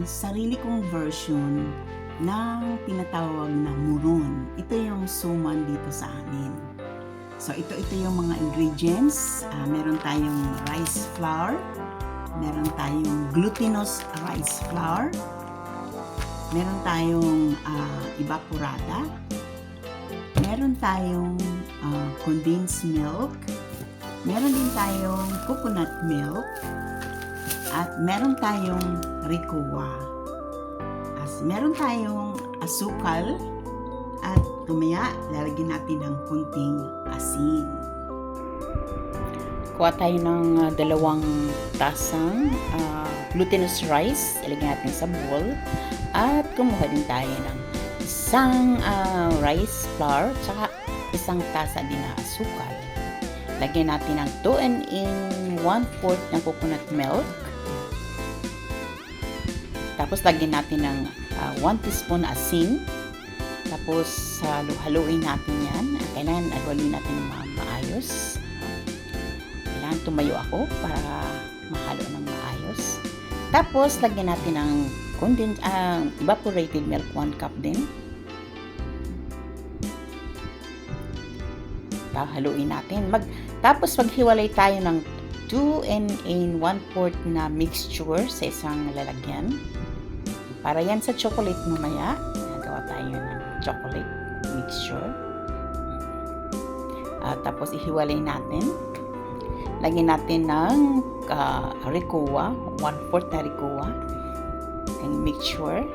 sarili kong version ng tinatawag na muron. Ito yung suman dito sa amin. So ito yung mga ingredients. Meron tayong rice flour, meron tayong glutinous rice flour, meron tayong evaporada, meron tayong condensed milk, meron din tayong coconut milk, at meron tayong rikuwa. Meron tayong asukal, at tumaya lalagyan natin ng kunting asin. Kuha tayo ng 2 tasang glutinous rice, ilagyan natin sa bowl, at kumuha din tayo ng isang rice flour, tsaka isang tasa din na asukal. Lagyan natin ng 2 1/4 ng coconut milk. Tapos lagyan natin ng 1 teaspoon asin. Tapos haluin natin yan. Kailangan haluin natin ng maayos. Kailangan tumayo ako para mahalo ng maayos. Tapos lagyan natin ng evaporated milk 1 cup din. Haluin natin. Tapos maghiwalay tayo ng 2 1/4 na mixture sa isang lalagyan. Para yan sa chocolate mamaya. Nagawa tayo ng chocolate mixture. Tapos ihiwalay natin. Lagyan natin ng rikuwa, 1/4 na rikuwa. Yung mixture.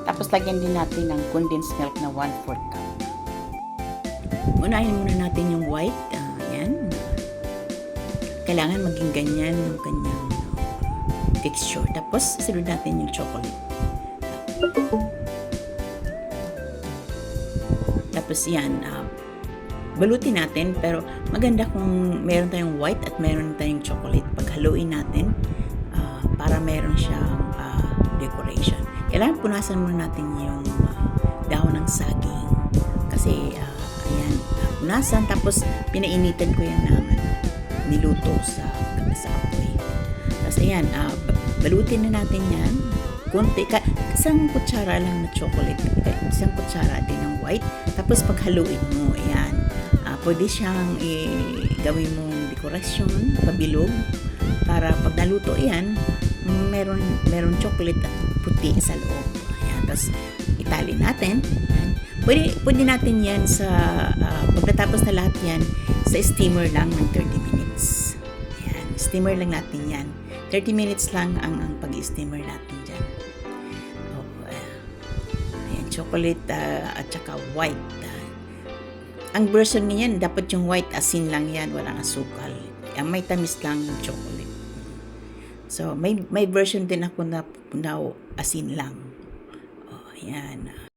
Tapos lagyan din natin ng condensed milk na 1/4 cup. Unahin muna natin yung white. Yan. Kailangan maging ganyan yung kanyang texture. Tapos, sunod natin yung chocolate. Tapos yan, balutin natin. Pero maganda kung meron tayong white at meron tayong chocolate. Paghaluin natin, para meron siyang decoration. Kailangan punasan muna natin yung dahon ng saging. Kasi, ayan, punasan. Tapos, pinainitan ko yan ng niluto sa apoy. Tapos, ayan, balutin na natin yan. Kunti, isang kutsara lang na chocolate. Isang kutsara din ng white. Tapos, paghaluin mo, ayan, pwede siyang gawin mong dekorasyon, pabilog. Para pag naluto yan, meron chocolate at puti sa loob. Ayan, tapos, itali natin. Ayan. Pwede natin yan sa, pagkatapos na lahat yan, sa steamer lang ng 30 minutes. Ayan, steamer lang natin yan. 30 minutes lang ang pag-steamer natin dyan. Ayan, chocolate at saka white. Ang version niyan, dapat yung white asin lang yan, walang asukal. May tamis lang yung chocolate. So, may version din ako na asin lang. Ayan.